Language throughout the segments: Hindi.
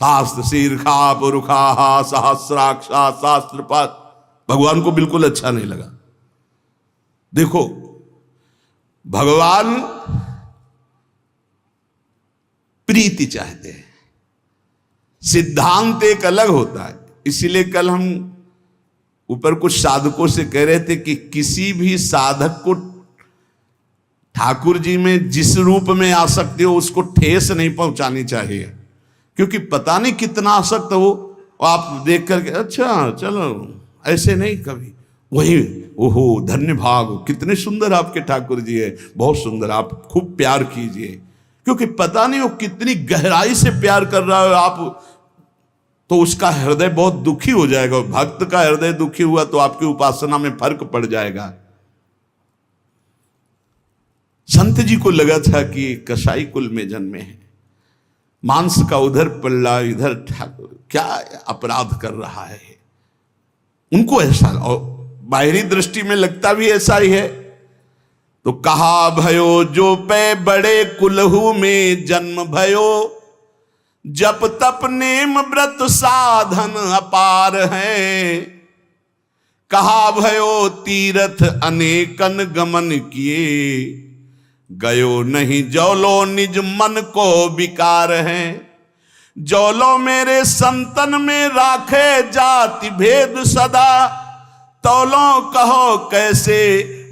शास्त्र शीर्षा पुरुखा सहस्राक्षा शास्त्रपात, भगवान को बिल्कुल अच्छा नहीं लगा। देखो भगवान प्रीति चाहते हैं, सिद्धांत एक अलग होता है। इसीलिए कल हम ऊपर कुछ साधकों से कह रहे थे कि किसी भी साधक को ठाकुर जी में जिस रूप में आसक्ति हो उसको ठेस नहीं पहुंचानी चाहिए, क्योंकि पता नहीं कितना आसक्त हो आप देख करके अच्छा चलो, ऐसे नहीं कभी। वही ओहो धन्य भाग, कितने सुंदर आपके ठाकुर जी है, बहुत सुंदर, आप खूब प्यार कीजिए, क्योंकि पता नहीं वो कितनी गहराई से प्यार कर रहा है आप, तो उसका हृदय बहुत दुखी हो जाएगा। भक्त का हृदय दुखी हुआ तो आपकी उपासना में फर्क पड़ जाएगा। संत जी को लगा था कि कसाई कुल में जन्मे हैं, मांस का उधर पल्ला इधर ठाकुर, क्या अपराध कर रहा है उनको ऐसा, और बाहरी दृष्टि में लगता भी ऐसा ही है। तो कहा भयो जो पे बड़े कुलहू में जन्म भयो, जप तप नेम व्रत साधन अपार है। कहा भयो तीर्थ अनेकन गमन किए, गयो नहीं जौलो निज मन को विकार है। जौलो मेरे संतन में राखे जाति भेद सदा, तौलो कहो कैसे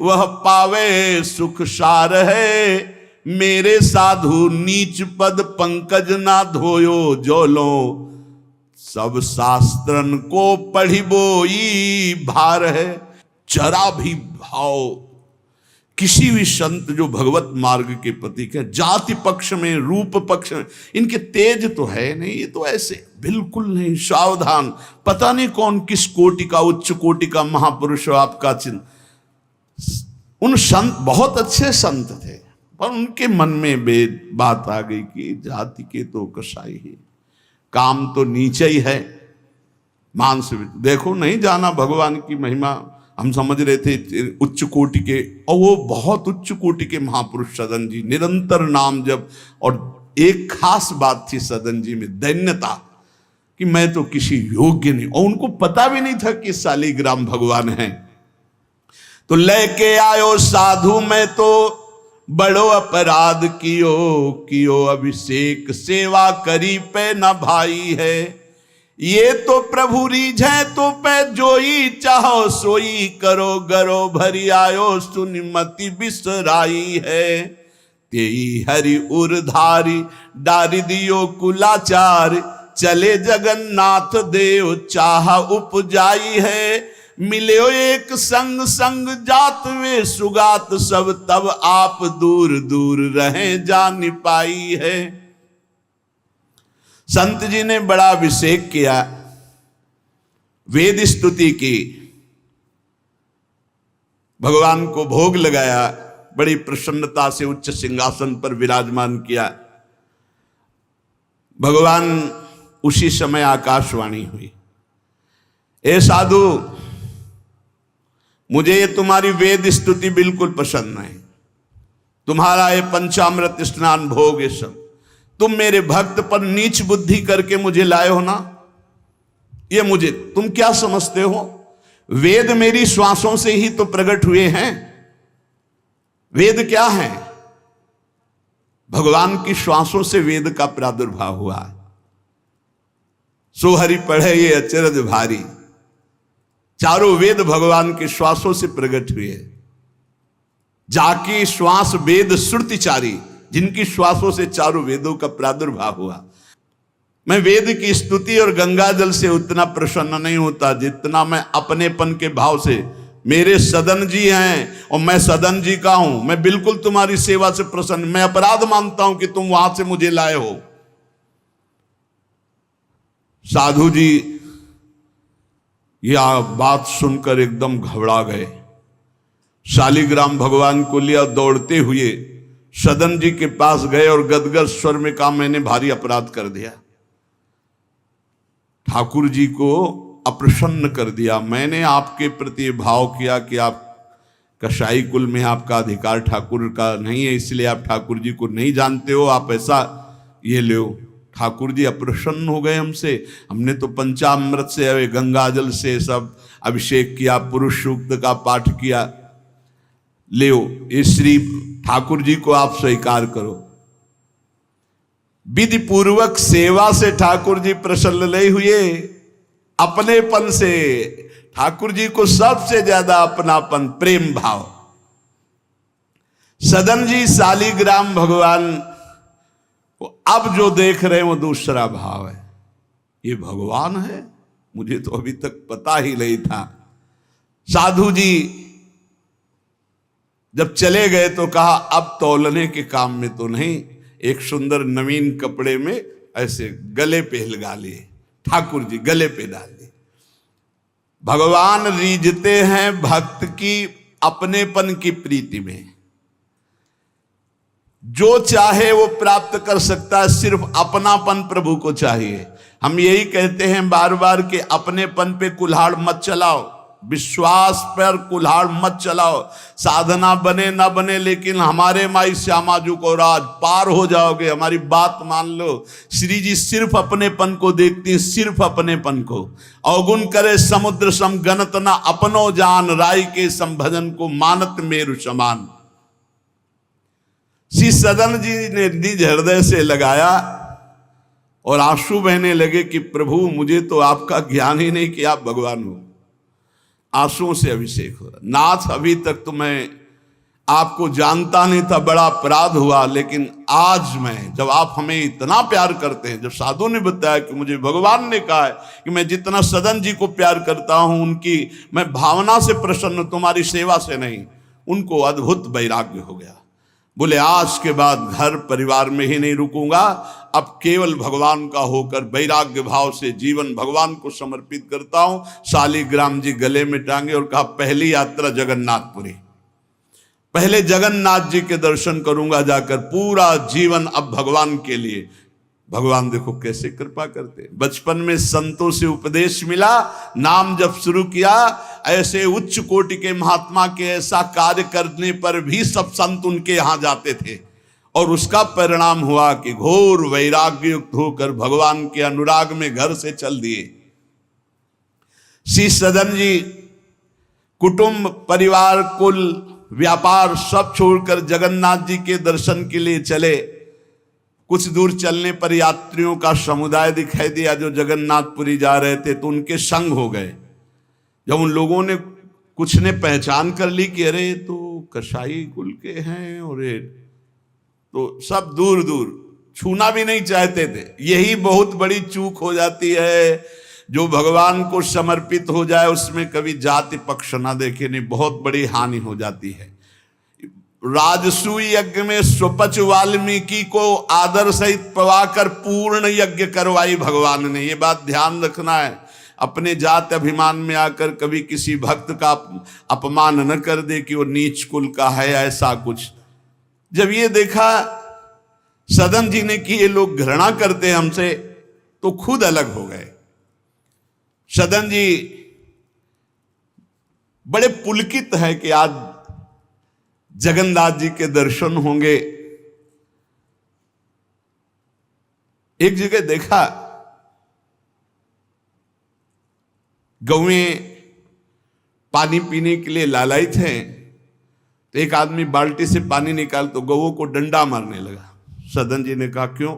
वह पावे सुख सार है। मेरे साधु नीच पद पंकज ना धोयो, जौलो सब शास्त्रन को पढ़िबोई भार है। जरा भी भाव किसी भी संत जो भगवत मार्ग के प्रतीक है, जाति पक्ष में रूप पक्ष में इनके तेज तो है नहीं, ये तो ऐसे बिल्कुल नहीं, सावधान, पता नहीं कौन किस कोटि का उच्च कोटि का महापुरुष आपका चिन्ह। उन संत बहुत अच्छे संत थे, पर उनके मन में बात आ गई कि जाति के तो कसाई ही, काम तो नीचे ही है, मांस। देखो नहीं जाना भगवान की महिमा, हम समझ रहे थे उच्च कोटि के, और वो बहुत उच्च कोटि के महापुरुष सदन जी, निरंतर नाम जप। और एक खास बात थी सदन जी में, दैन्यता, कि मैं तो किसी योग्य नहीं, और उनको पता भी नहीं था कि शालिग्राम भगवान हैं। तो लेके आयो साधु मैं तो बड़ो अपराध कियो अभिषेक सेवा करी पे न भाई है। ये तो प्रभु रीझे तो पे जोई चाहो सोई, करो गरो भरी आयो सुनिमति बिसराई है। तेई हरि उरधारी डारी दियो कुलाचार, चले जगन्नाथ देव चाह उपजाई है। मिलो एक संग संग जात वे सुगात सब, तब आप दूर दूर रहे जान पाई है। संत जी ने बड़ा अभिषेक किया, वेद स्तुति की, भगवान को भोग लगाया, बड़ी प्रसन्नता से उच्च सिंहासन पर विराजमान किया। भगवान उसी समय आकाशवाणी हुई, ए साधु मुझे ये तुम्हारी वेद स्तुति बिल्कुल पसंद नहीं, तुम्हारा ये पंचामृत स्नान भोग ये सब, तुम मेरे भक्त पर नीच बुद्धि करके मुझे लाए हो ना, ये मुझे तुम क्या समझते हो? वेद मेरी श्वासों से ही तो प्रकट हुए हैं। वेद क्या है? भगवान की श्वासों से वेद का प्रादुर्भाव हुआ। सो हरि पढ़े ये अचरज भारी, चारों वेद भगवान के श्वासों से प्रकट हुए। जाकी श्वास वेद श्रुतिचारी, जिनकी श्वासों से चारों वेदों का प्रादुर्भाव हुआ। मैं वेद की स्तुति और गंगा जल से उतना प्रसन्न नहीं होता जितना मैं अपनेपन के भाव से, मेरे सदन जी हैं और मैं सदन जी का हूं, मैं बिल्कुल तुम्हारी सेवा से प्रसन्न, मैं अपराध मानता हूं कि तुम वहां से मुझे लाए हो। साधु जी यह बात सुनकर एकदम घबरा गए, शालिग्राम भगवान को लिया, दौड़ते हुए सदन जी के पास गए और गदगद स्वर में कहा मैंने भारी अपराध कर दिया, ठाकुर जी को अप्रसन्न कर दिया। मैंने आपके प्रति भाव किया कि आप कसाई कुल में आपका अधिकार ठाकुर का नहीं है, इसलिए आप ठाकुर जी को नहीं जानते हो, आप ऐसा ये लो। ठाकुर जी अप्रसन्न हो गए हमसे, हमने तो पंचामृत से गंगा जल से सब अभिषेक किया, पुरुष सूक्त का पाठ किया, ले इस श्री ठाकुर जी को आप स्वीकार करो। विधि पूर्वक सेवा से ठाकुर जी प्रसन्न नहीं हुए, अपनेपन से ठाकुर जी को सबसे ज्यादा अपनापन, प्रेम भाव। सदन जी शालिग्राम भगवान को अब जो देख रहे हैं वो दूसरा भाव है, ये भगवान है, मुझे तो अभी तक पता ही नहीं था। साधु जी जब चले गए तो कहा अब तौलने के काम में तो नहीं, एक सुंदर नवीन कपड़े में ऐसे गले पे लगा लिए, ठाकुर जी गले पे डाल दिए। भगवान रीझते हैं भक्त की अपनेपन की प्रीति में, जो चाहे वो प्राप्त कर सकता है, सिर्फ अपनापन प्रभु को चाहिए। हम यही कहते हैं बार बार कि अपनेपन पे कुल्हाड़ मत चलाओ, विश्वास पर कुल्हाड़ मत चलाओ। साधना बने ना बने, लेकिन हमारे माई श्यामाजू को राज पार हो जाओगे, हमारी बात मान लो। श्री जी सिर्फ अपनेपन को देखती हैं, सिर्फ अपनेपन को। अवगुण करे समुद्र सम गणत ना अपनो जान, राय के संभजन को मानत मेरु समान। श्री सदन जी ने निज हृदय से लगाया और आंसू बहने लगे कि प्रभु मुझे तो आपका ज्ञान ही नहीं कि आप भगवान हो। आंसुओं से अभिषेक हो रहा, नाथ अभी तक तो मैं आपको जानता नहीं था, बड़ा अपराध हुआ, लेकिन आज मैं, जब आप हमें इतना प्यार करते हैं, जब साधु ने बताया कि मुझे भगवान ने कहा है कि मैं जितना सदन जी को प्यार करता हूं, उनकी मैं भावना से प्रसन्न, तुम्हारी सेवा से नहीं, उनको अद्भुत वैराग्य हो गया। बोले आज के बाद घर परिवार में ही नहीं रुकूंगा, अब केवल भगवान का होकर वैराग्य भाव से जीवन भगवान को समर्पित करता हूं। शालिग्राम जी गले में टांगे और कहा पहली यात्रा जगन्नाथपुरी, पहले जगन्नाथ जी के दर्शन करूंगा जाकर, पूरा जीवन अब भगवान के लिए। भगवान देखो कैसे कृपा करते। बचपन में संतों से उपदेश मिला, नाम जब शुरू किया, ऐसे उच्च कोटि के महात्मा के ऐसा कार्य करने पर भी सब संत उनके यहां जाते थे, और उसका परिणाम हुआ कि घोर वैराग्य युक्त होकर भगवान के अनुराग में घर से चल दिए। श्री सदन जी कुटुंब परिवार कुल व्यापार सब छोड़कर जगन्नाथ जी के दर्शन के लिए चले। कुछ दूर चलने पर यात्रियों का समुदाय दिखाई दिया जो जगन्नाथपुरी जा रहे थे, तो उनके संग हो गए। जब उन लोगों ने कुछ ने पहचान कर ली कि अरे तो कसाई कुल के हैं, और तो सब दूर दूर छूना भी नहीं चाहते थे। यही बहुत बड़ी चूक हो जाती है, जो भगवान को समर्पित हो जाए उसमें कभी जाति पक्ष ना देखे, नहीं बहुत बड़ी हानि हो जाती है। राजसूय यज्ञ में स्वपच वाल्मीकि को आदर सहित पवाकर पूर्ण यज्ञ करवाई भगवान ने। ये बात ध्यान रखना है, अपने जात अभिमान में आकर कभी किसी भक्त का अपमान न कर दे कि वो नीच कुल का है, ऐसा कुछ। जब ये देखा सदन जी ने कि ये लोग घृणा करते हैं हमसे, तो खुद अलग हो गए। सदन जी बड़े पुलकित है कि आज जगन्नाथ जी के दर्शन होंगे। एक जगह देखा गौएं पानी पीने के लिए लालायित हैं, तो एक आदमी बाल्टी से पानी निकाल तो गौओं को डंडा मारने लगा। सदन जी ने कहा क्यों,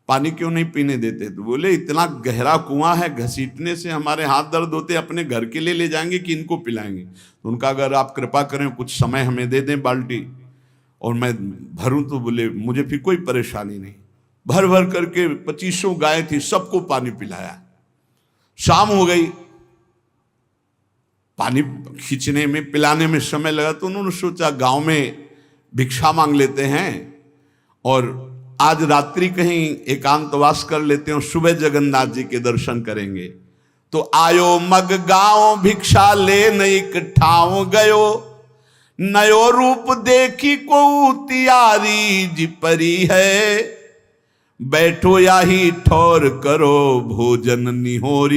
पानी क्यों नहीं पीने देते? तो बोले इतना गहरा कुआं है, घसीटने से हमारे हाथ दर्द होते, अपने घर के लिए ले जाएंगे कि इनको पिलाएंगे? तो उनका अगर आप कृपा करें कुछ समय हमें दे दें बाल्टी और मैं भरूं, तो बोले मुझे फिर कोई परेशानी नहीं। भर भर करके 2500 गाय थी, सबको पानी पिलाया। शाम हो गई, पानी खींचने में पिलाने में समय लगा, तो उन्होंने सोचा गांव में भिक्षा मांग लेते हैं और आज रात्रि कहीं एकांतवास कर लेते हैं, सुबह जगन्नाथ जी के दर्शन करेंगे। तो आयो मग गांव भिक्षा ले नई ठाव गयो, नयो रूप देखी को तियारी जी परी है, बैठो या ही ठौर करो भोजन निहोरी।